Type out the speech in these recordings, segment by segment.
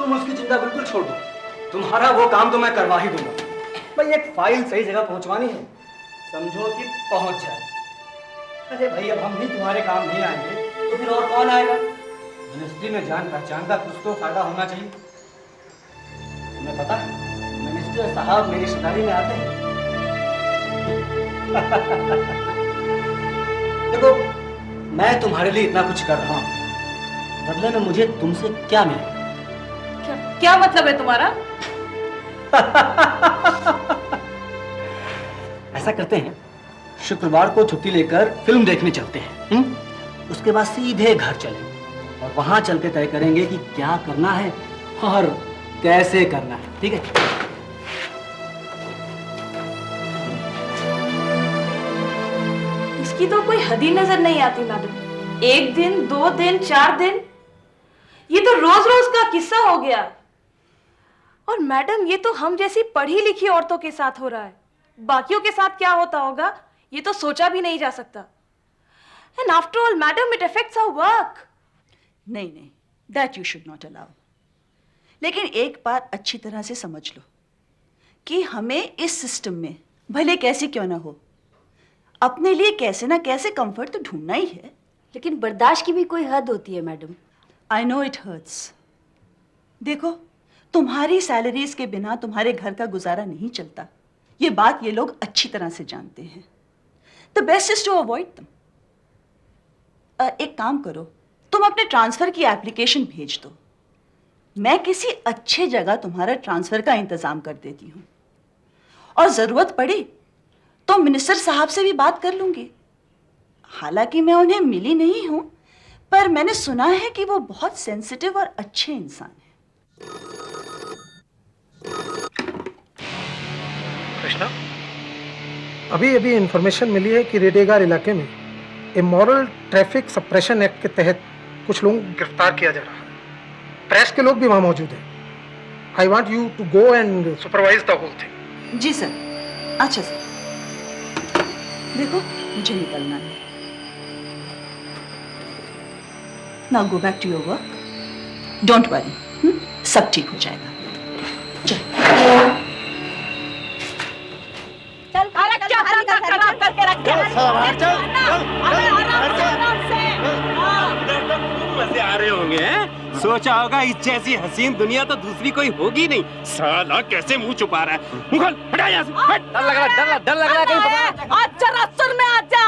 तुम उसकी चिंता बिल्कुल छोड़ दो, तुम्हारा वो काम तो मैं करवा ही दूंगा। भाई एक फाइल सही जगह पहुंचवानी है, समझो कि पहुंच जाए। अरे भाई अब हम ही तुम्हारे काम नहीं आएंगे तो फिर और कौन आएगा? मिनिस्ट्री में जान पहचान का कुछ तो फायदा होना चाहिए। तुम्हें पता है मिनिस्टर साहब मेरी रिश्तेदारी में आते हैं। देखो मैं तुम्हारे लिए इतना कुछ कर रहा हूं, बदले में मुझे तुमसे क्या मिलेगा? क्या मतलब है तुम्हारा? ऐसा करते हैं, शुक्रवार को छुट्टी लेकर फिल्म देखने चलते हैं। उसके बाद सीधे घर चलेंगे और वहां चल के तय करेंगे कि क्या करना है और कैसे करना है। ठीक है? इसकी तो कोई हद ही नजर नहीं आती मैडम। 1 दिन, 2 दिन, 4 दिन, ये तो रोज रोज का किस्सा हो गया। और मैडम ये तो हम जैसी पढ़ी लिखी औरतों के साथ हो रहा है, बाकियों के साथ क्या होता होगा ये तो सोचा भी नहीं जा सकता। And after all madam it affects our work. नहीं नहीं, that you should not allow. लेकिन एक बात अच्छी तरह से समझ लो कि हमें इस सिस्टम में भले कैसे क्यों ना हो, अपने लिए कैसे ना कैसे कंफर्ट तो ढूंढना ही है। लेकिन बर्दाश्त की भी कोई हद होती है madam. I know it hurts. देखो तुम्हारी सैलरीज के बिना तुम्हारे घर का गुजारा नहीं चलता, ये बात ये लोग अच्छी तरह से जानते हैं। The best is to avoid them. एक काम करो, तुम अपने ट्रांसफर की एप्लीकेशन भेज दो, मैं किसी अच्छे जगह तुम्हारा ट्रांसफर का इंतजाम कर देती हूँ। और जरूरत पड़ी तो मिनिस्टर साहब से भी बात कर लूंगी। हालांकि मैं उन्हें मिली नहीं हूं, पर मैंने सुना है कि वो बहुत सेंसिटिव और अच्छे इंसान हैं। कृष्णा, अभी इंफॉर्मेशन मिली है कि रेडेगार इलाके में इमोरल ट्रैफिक सप्रेशन एक्ट के तहत कुछ लोगों को गिरफ्तार किया जा रहा है। प्रेस के लोग भी वहां मौजूद हैं। I want you to go and supervise the whole thing. जी सर। अच्छा सर, देखो मुझे निकलना है। Now go back to your work. Don't worry, सब ठीक हो जाएगा। चल मजे आ रहे होंगे हैं? सोचा होगा इस जैसी हसीन दुनिया तो दूसरी कोई होगी नहीं। साला कैसे मुंह छुपा रहा है? मुखल हटा यहाँ से। हट। डर लग रहा है कहीं पता। अच्छा रास्ते में आजा।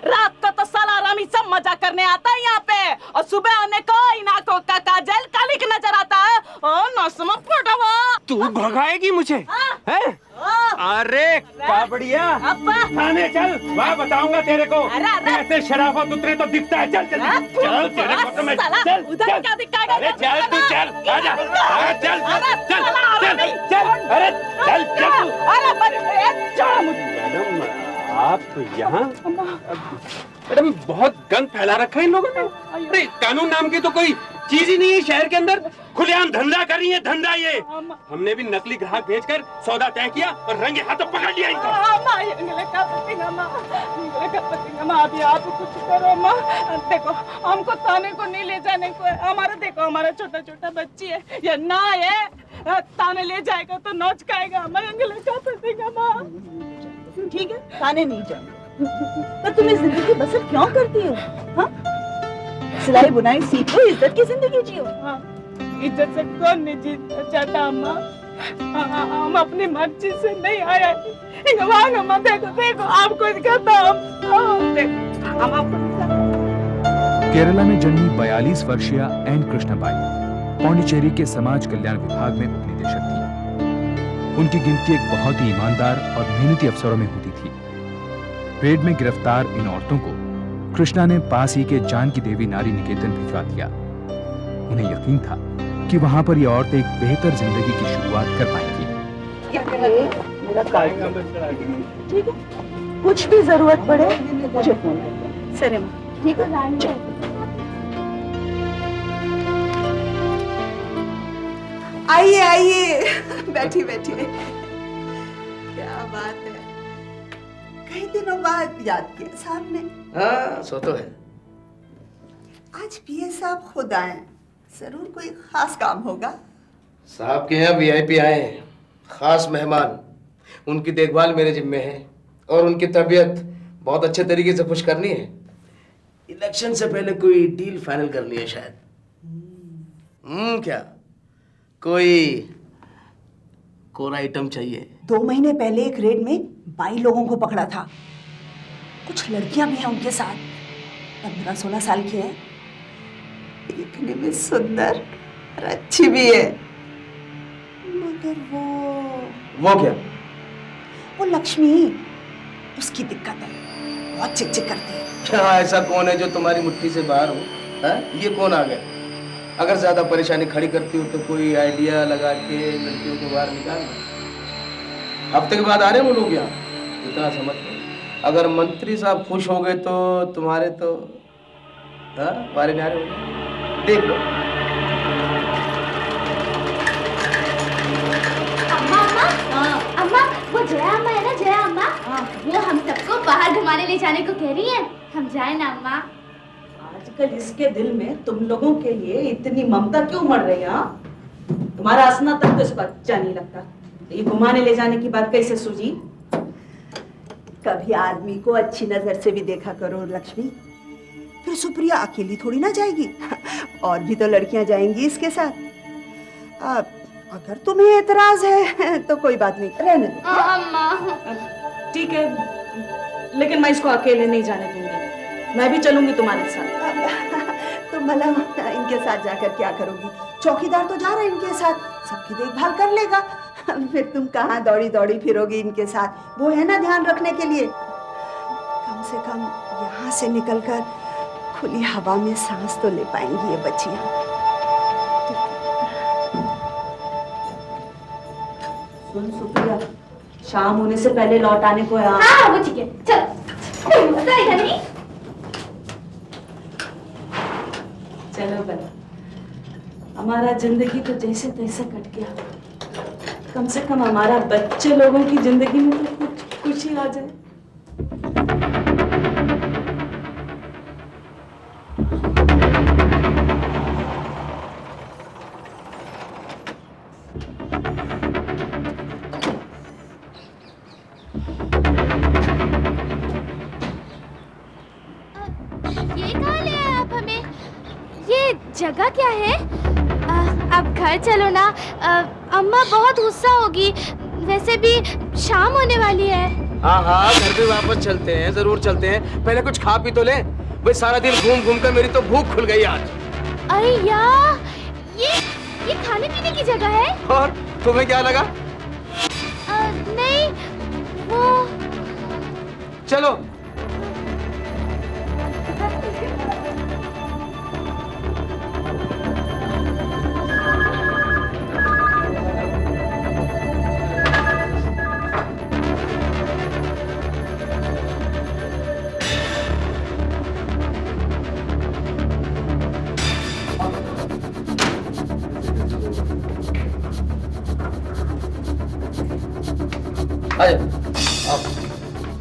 रात को तो साला रामी सब मजा करने आता है यहाँ पे, और सुबह आने को इन आंखों का काजल कालिक नजर आता है। नौसम पड़ा हुआ। तू भगाएगी मुझे? हैं? अरे काबड़िया, थाने चल, वहाँ बताऊंगा तेरे को कैसे शराफत उतरे तो दिखता है। चल चल चल, तेरे को तो मैं चल उधर क्या दिखाएगा? अरे चल तू चल, आजा, चल चल चल चल, अरे चल चल। मैडम आप यहाँ? मैडम बहुत गंद फैला रखा है इन लोगों ने। अरे कानून नाम की तो कोई चीज ही नहीं है शहर के अंदर। खुलेआम धंधा कर रही है, धंधा ये। हमने भी नकली ग्राहक भेजकर सौदा तय किया और रंगे हाथों पकड़ लिया इनको। अभी आप कुछ करो माँ। देखो हमको थाने को नहीं ले जाने को है। हमारा देखो, हमारा छोटा छोटा बच्ची है, ये ना है थाने ले जाएगा तो नोच खाएगा। ठीक है, थाने नहीं जाना। पर तुम इस जिंदगी बसर क्यों करती हो? हाँ? सिलाई बुनाई सीखो, इज्जत की जिंदगी जियो। हाँ, इज्जत से कौन नहीं जीता चाहता अम्मा? हम अपनी मर्जी से नहीं आया। अम्मा देखो देखो, आपको इसका दाम केरला में जन्मी 42 वर्षीय एन कृष्णबाई पौंडीचेरी के समाज कल्याण विभाग में उपनिदेशक थी। उनकी गिनती एक बहुत ही ईमानदार और मेहनती अफसरों में होती थी। रेड में गिरफ्तार इन औरतों को कृष्णा ने पास ही के जानकी देवी नारी निकेतन भिजवा दिया। उन्हें यकीन था कि वहां पर ये औरतें एक बेहतर जिंदगी की शुरुआत कर पाएंगी। ठीक है, कुछ भी जरूरत पड़े मुझे फोन कर। सरे माँ, ठीक है। आइए आइए, बैठिए बैठिए। क्या बात है, कई दिनों बाद याद किया साहब ने। हाँ सो तो है। आज पीए साहब खुद आए, जरूर कोई खास काम होगा। साहब के यहाँ वीआईपी आए हैं, खास मेहमान। उनकी देखभाल मेरे जिम्मे है और उनकी तबीयत बहुत अच्छे तरीके से खुश करनी है। इलेक्शन से पहले कोई डील फाइनल करनी है शायद। क्या कोई कोर आइटम चाहिए? 2 महीने पहले एक रेड में 22 लोगों को पकड़ा था। कुछ लड़कियां भी हैं उनके साथ, 15-16 साल की हैं, देखने में सुंदर और अच्छी भी है। मगर वो क्या? वो लक्ष्मी, उसकी दिक्कत है, बहुत चिक-चिक करती है। क्या ऐसा कौन है जो तुम्हारी मुट्ठी से बाहर हो? ये कौन आ गया? अगर ज्यादा परेशानी खड़ी करती हो तो कोई आइडिया लगा के लड़कियों को बाहर निकालना। हफ्ते के बाद आ रहे हैं वो लोग यहाँ, इतना समझ लो। अगर मंत्री साहब खुश हो गए तो तुम्हारे तो बारे न्यारे हो गए। देख लो। अम्मा, वो जया अम्मा है ना, जया अम्मा, वो हम सबको बाहर घुमाने ले जाने को कह रही है। हम जाए ना अम्मा? आजकल इसके दिल में तुम लोगों के लिए इतनी ममता क्यों मर रही है? तुम्हारा हंसना तक तो इसको अच्छा नहीं लगता। ये घुमाने ले जाने की बात कैसे सूझी? कभी आदमी को अच्छी नजर से भी देखा करो लक्ष्मी। फिर सुप्रिया अकेली थोड़ी ना जाएगी, और भी तो लड़कियां जाएंगी इसके साथ। अगर तुम्हें एतराज है तो कोई बात नहीं, रहने दो। अम्मा ठीक है, लेकिन मैं इसको अकेले नहीं जाने दूंगी। मैं भी चलूंगी तुम्हारे साथ। तो भला इनके साथ जाकर क्या करोगी? चौकीदार तो जा रहा है इनके साथ, सबकी देखभाल कर लेगा। फिर तुम कहाँ दौड़ी दौड़ी फिरोगी इनके साथ? वो है ना ध्यान रखने के लिए। कम से कम यहाँ से निकलकर खुली हवा में सांस तो ले पाएंगी ये बच्चियाँ। सुन सुप्रिया, शाम होने से पहले लौट आने को है। हाँ वो ठीक है, चल नहीं। चलो बना, हमारा जिंदगी तो जैसे तैसे कट गया, कम से कम हमारा बच्चे लोगों की जिंदगी में तो कुछ खुशी आ जाए। ये कहाँ ले आए आप हमें? ये जगह क्या है? अब घर चलो ना, अम्मा बहुत गुस्सा होगी। वैसे भी शाम होने वाली है। हाँ, घर भी वापस चलते हैं, जरूर चलते हैं। पहले कुछ खा पी तो ले। भाई सारा दिन घूम घूम कर मेरी तो भूख खुल गई आज। अरे यार, ये खाने पीने की जगह है। और तुम्हें क्या लगा? नहीं, वो चलो।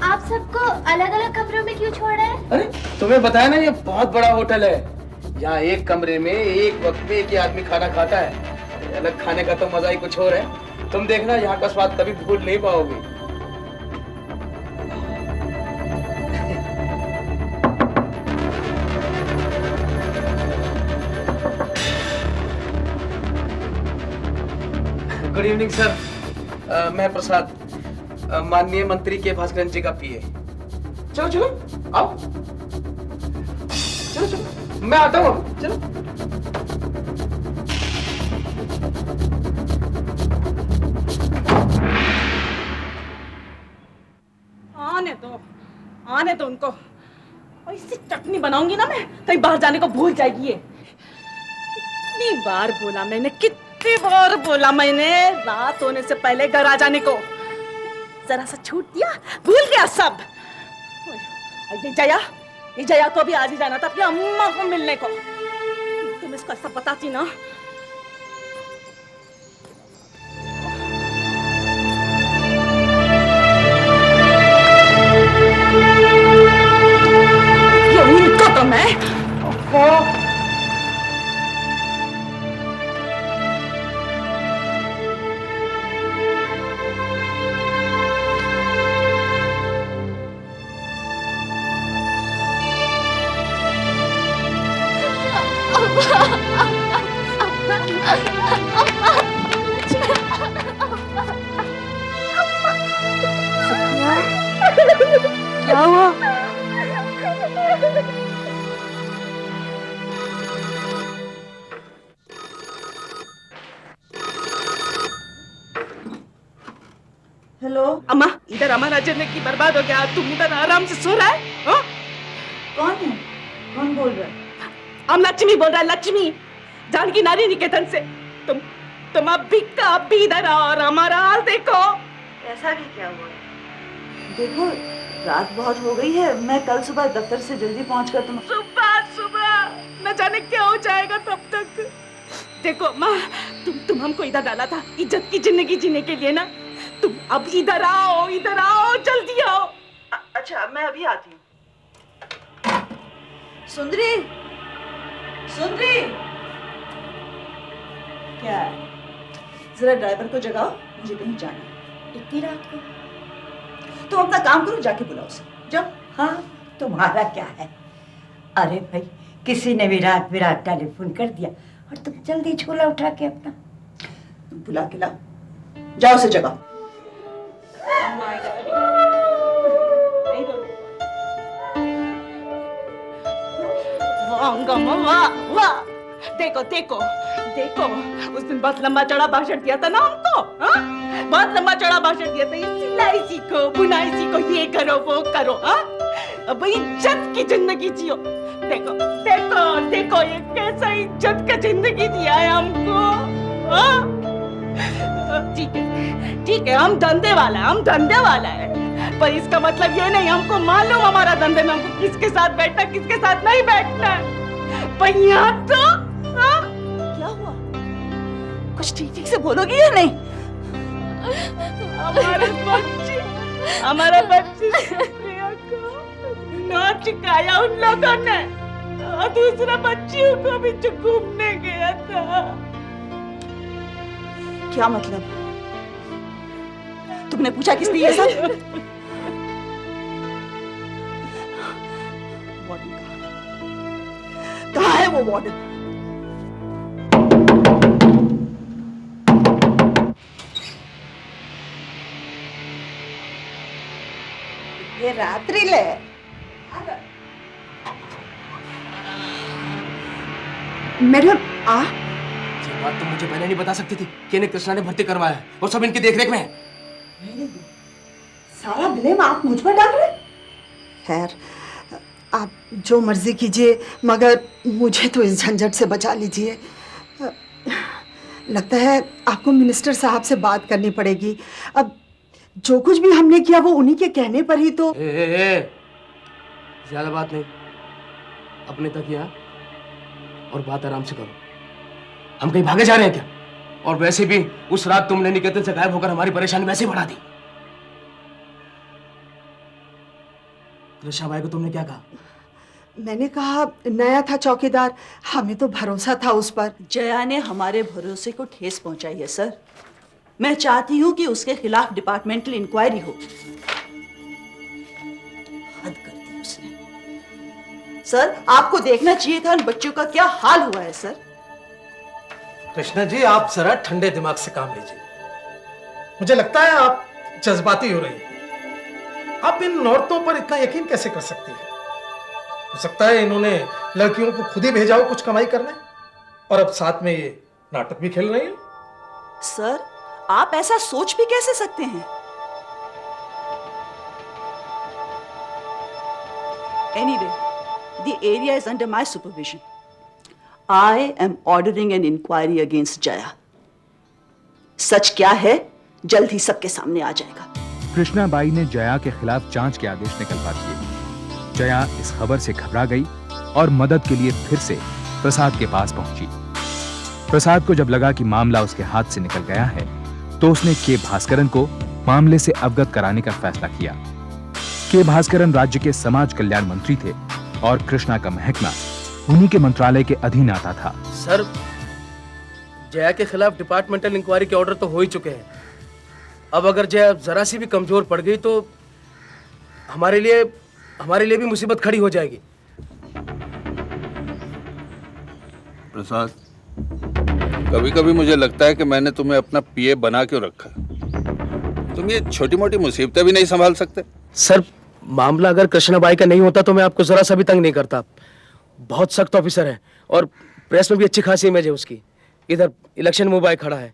आप सबको अलग अलग कमरों में क्यों छोड़ रहे हैं? अरे तुम्हें बताया ना, ये बहुत बड़ा होटल है। यहाँ एक कमरे में एक वक्त में एक ही आदमी खाना खाता है। अलग खाने का तो मजा ही कुछ और है। तुम देखना, यहाँ का स्वाद कभी भूल नहीं पाओगे। गुड इवनिंग सर, मैं प्रसाद, माननीय मंत्री के भास्कर जी का पीए। चलो चलो आओ, चलो चलो मैं आता हूँ। चलो आने दो उनको। और इससे चटनी बनाऊंगी ना मैं, कहीं बाहर जाने को भूल जाएगी ये। कितनी बार बोला मैंने, रात होने से पहले घर आ जाने को। जरा सा छूट दिया, भूल गया सब। ये जया को भी आज ही जाना था अपनी अम्मा को मिलने को। तुम इसको ऐसा बताती ना। इनको तो मैं क्या हुआ? हेलो अम्मा, इधर हमारा जिंदगी बर्बाद हो गया, तुम इधर आराम से सो रहा है? हाँ? कौन है? कौन बोल रहा है? हम लक्ष्मी बोल रहा है, लक्ष्मी, जानकी नारी निकेतन से। तुम अभी का अभी इधर आओ और हमारा हाल देखो। ऐसा भी क्या हुआ? देखो, रात बहुत हो गई है, मैं कल सुबह दफ्तर से जल्दी पहुंचकर सुबह न जाने क्या हो जाएगा तब तक। देखो माँ, तुम हमको इधर डाला था इज्जत की जिंदगी जीने के लिए ना। तुम अब इधर आओ, जल्दी आओ। अच्छा, मैं अभी आती हूँ। सुंदरी, सुंदरी, क्या है? जरा ड्राइवर को जगाओ, मुझे कहीं जाना है। इतनी रात को? तुम अपना काम करो, जाके बुलाओ उसे, जाओ। हाँ, तुम्हारा क्या है? अरे भाई, किसी ने भी रात बिरात टेलीफोन कर दिया और तुम जल्दी झोला उठा के अपना बुला के लाओ, जाओ उसे जगाओ। वाह, देखो देखो देखो, उस दिन बहुत लंबा चौड़ा भाषण दिया था ना हमको, हाँ? बहुत लंबा चौड़ा भाषण दिया था, ये सिलाई सीखो, बुनाई सीखो, ये करो वो करो, हाँ? अब इज्जत की जिंदगी जियो। देखो देखो देखो, ये कैसा इज्जत का जिंदगी दिया है हमको, हाँ? ठीक है, हम धंधे वाला है, पर इसका मतलब ये नहीं हमको मालूम हमारा धंधे में हमको किसके साथ बैठना, किसके साथ नहीं बैठना। पर यहाँ तो, हाँ? क्या हुआ? कुछ ठीक से बोलोगी या नहीं? हमारा बच्ची प्रिया को नाच सिखाया उन लोगों ने, और दूसरा बच्चियों को भी जो घूमने गया था। क्या मतलब? तुमने पूछा किसने ये सब? वार्डन कहाँ है? वो वार्डन? ये रात्रि ले। मैडम, ये बात तुम मुझे पहले नहीं बता सकती थी कि इन्हें कृष्णा ने भर्ती करवाया है और सब इनकी देखरेख में है। सारा ब्लेम आप मुझ पर डाल रहे? खैर, आप जो मर्जी कीजिए, मगर मुझे तो इस झंझट से बचा लीजिए। लगता है आपको मिनिस्टर साहब से बात करनी पड़ेगी। अब जो कुछ भी हमने किया वो उन्हीं के कहने पर ही तो। ज्यादा बात नहीं, अपने तक यहाँ और बात आराम से करो। हम कहीं भागे जा रहे हैं क्या? और वैसे भी उस रात तुमने निकेतन से गायब होकर हमारी परेशानी वैसे ही बढ़ा दी। कृष्णा भाई को तुमने क्या कहा? मैंने कहा नया था चौकीदार, हमें तो भरोसा था उस पर। जया ने हमारे भरोसे को ठेस पहुंचाई है सर। मैं चाहती हूं कि उसके खिलाफ डिपार्टमेंटल इंक्वायरी हो। हद कर दी उसने। सर, आपको देखना चाहिए था उन बच्चों का क्या हाल हुआ है। सर, कृष्णा जी, आप जरा ठंडे दिमाग से काम लीजिए। मुझे लगता है आप जज्बाती हो रही हैं। आप इन औरतों पर इतना यकीन कैसे कर सकती हैं? हो सकता है इन्होंने लड़कियों को खुद ही भेजा हो कुछ कमाई करने, और अब साथ में ये नाटक भी खेल रही हैं। सर, आप ऐसा सोच भी कैसे सकते हैं? Anyway, the area is under my supervision. I am ordering an inquiry against Jaya. सच क्या है, जल्द ही सबके सामने आ जाएगा। कृष्णाबाई ने जया के खिलाफ जांच के आदेश निकलवा दिए। जया इस खबर से घबरा गई और मदद के लिए फिर से प्रसाद के पास पहुंची। प्रसाद को जब लगा कि मामला उसके हाथ से निकल गया है, तो उसने के भास्करन को मामले से अवगत कराने का फैसला किया। के भास्करन राज्य के समाज कल्याण मंत्री थे और कृष्णा का महकमा उन्हीं के मंत्रालय के अधीन आता था। सर, जया के खिलाफ डिपार्टमेंटल इंक्वायरी के ऑर्डर तो हो ही चुके हैं। अब अगर जया जरा सी भी कमजोर पड़ गई तो हमारे लिए भी मुसीबत खड़ी हो जाएगी। प्रसाद, कभी कभी मुझे लगता है कि मैंने तुम्हें अपना पीए बना क्यों रखा। तुम ये छोटी मोटी मुसीबतें भी नहीं संभाल सकते। सर, मामला अगर कृष्णाबाई का नहीं होता तो मैं आपको जरा सा भी तंग नहीं करता। बहुत सख्त ऑफिसर है और प्रेस में भी अच्छी खासी इमेज है उसकी। इधर इलेक्शन में खड़ा है।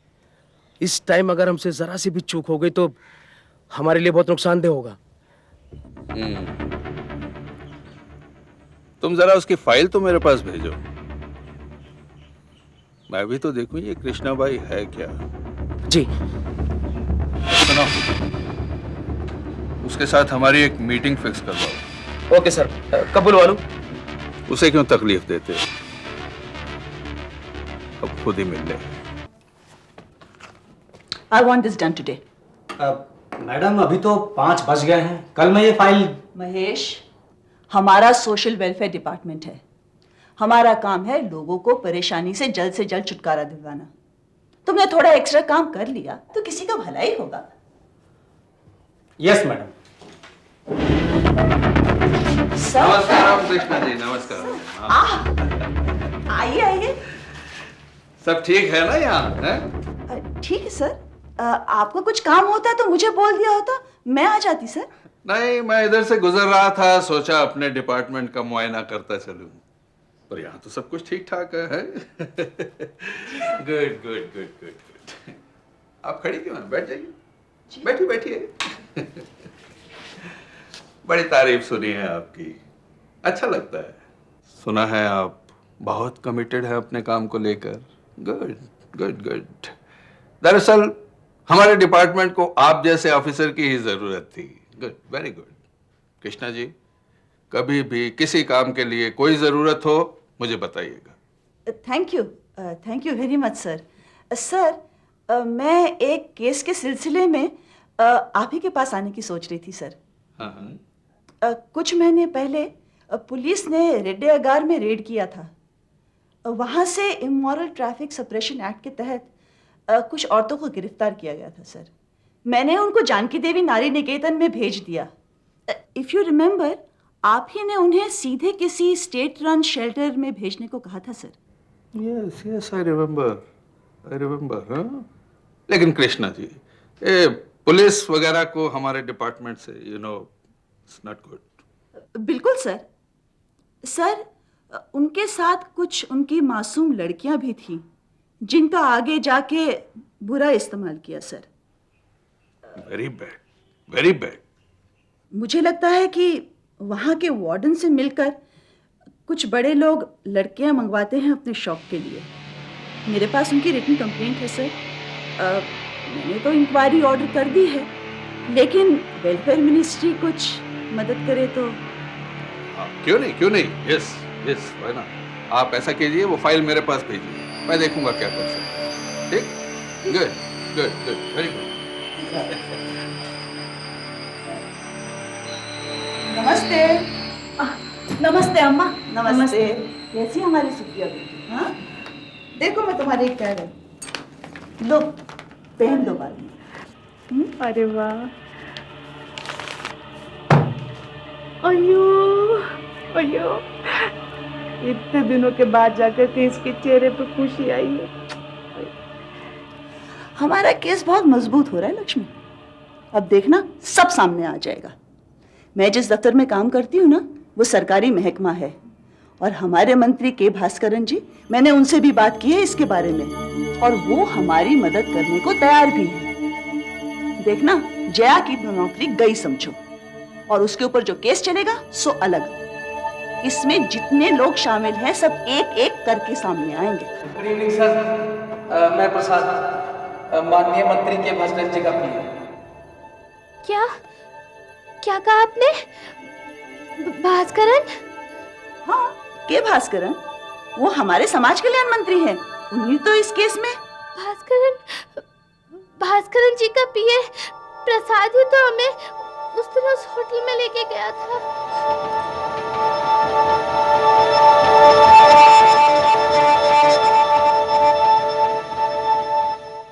इस टाइम अगर हमसे जरा सी भी चूक हो गई तो हमारे लिए बहुत नुकसानदेह होगा। तुम जरा उसकी फाइल तो मेरे पास भेजो, मैं भी तो देखूं ये कृष्णाबाई है क्या। जी। सुनो, उसके साथ हमारी एक मीटिंग फिक्स करवाओ। ओके सर, कब बुलवा लूं? उसे क्यों तकलीफ देते, अब खुद ही मिल ले। I want this done today. Madam अभी तो 5 बज गए हैं, कल मैं ये फाइल। महेश, हमारा सोशल वेलफेयर डिपार्टमेंट है। हमारा काम है लोगों को परेशानी से जल्द छुटकारा दिलवाना। तुमने थोड़ा एक्स्ट्रा काम कर लिया तो किसी का भला ही होगा। Yes madam. नमस्कार कृष्णा जी, नमस्कार। आइए आइए। सब ठीक है ना यहाँ? ठीक है सर। आपको कुछ काम होता तो मुझे बोल दिया होता, मैं आ जाती सर। नहीं, मैं इधर से गुजर रहा था, सोचा अपने डिपार्टमेंट का मुआयना करता चलूं, पर यहाँ तो सब कुछ ठीक ठाक है। Good good good good good. आप खड़ी क्यों हैं? बैठ जाइए। बैठिए बैठिए। बड़ी तारीफ सुनी है आपकी, अच्छा लगता है। सुना है आप बहुत कमिटेड है अपने काम को लेकर। Good good good. दरअसल हमारे डिपार्टमेंट को आप जैसे ऑफिसर की ही जरूरत थी। Good, very good. Krishna ji, कभी भी किसी काम के लिए कोई जरूरत हो मुझे बताइएगा। Thank you very much sir. Sir, मैं एक केस के सिलसिले में आप ही के पास आने की सोच रही थी सर। हाँ। कुछ महीने पहले पुलिस ने रेड्डे अगार में रेड किया था। वहाँ से इमोरल ट्रैफिक सप्रेशन एक्ट के तहत कुछ औरतों को गिरफ्तार किया गया था सर। मैंने उनको जानकी देवी नारी निकेतन में भेज दिया। इफ यू रिमेम्बर, आप ही ने उन्हें सीधे किसी स्टेट रन शेल्टर में भेजने को कहा था sir. Yes yes, I remember. हाँ, लेकिन कृष्णा जी, पुलिस वगैरह को हमारे डिपार्टमेंट से इट्स नॉट गुड। बिल्कुल सर। सर, उनके साथ कुछ उनकी मासूम लड़कियां भी थीं जिनका आगे जाके बुरा इस्तेमाल किया sir. Very bad, very bad. मुझे लगता है कि वहाँ के वार्डन से मिलकर कुछ बड़े लोग लड़कियां मंगवाते हैं अपने शौक के लिए। मेरे पास उनकी रिटन कंप्लेंट है सर। मैंने तो इंक्वायरी ऑर्डर कर दी है, लेकिन वेलफेयर मिनिस्ट्री कुछ मदद करे तो। क्यों नहीं। यस यस, है ना। आप ऐसा कीजिए, वो फाइल मेरे पास भेजिए, मैं देखूंगा क्या कर सकता हूँ। ठीक? Good good good, very good. नमस्ते। नमस्ते अम्मा। नमस्ते। कैसी हमारी सुखिया बेटी? हाँ, देखो मैं तुम्हारी एक पैर है, लो पहन दो बाद में। अरे वाह, अयो अयो, इतने दिनों के बाद जाकर के इसके चेहरे पर खुशी आई है। हमारा केस बहुत मजबूत हो रहा है लक्ष्मी। अब देखना सब सामने आ जाएगा। मैं जिस दफ्तर में काम करती हूँ ना, वो सरकारी महकमा है, और हमारे मंत्री के भास्करन जी, मैंने उनसे भी बात की है इसके बारे में, और वो हमारी मदद करने को तैयार भी है। देखना, जया की नौकरी गई समझो, और उसके ऊपर जो केस चलेगा सो अलग। इसमें जितने लोग शामिल हैं सब एक एक करके सामने आएंगे। गुड इवनिंग सर, मैं प्रसाद, माननीय मंत्री के भास्कर जी का पीए। क्या कहा आपने? भास्करन? हाँ, के भास्करन, वो हमारे समाज कल्याण मंत्री हैं। उन्हीं तो इस केस में। भास्करन जी का पीए प्रसाद ही तो हमें उस दिन उस होटल में लेके गया था।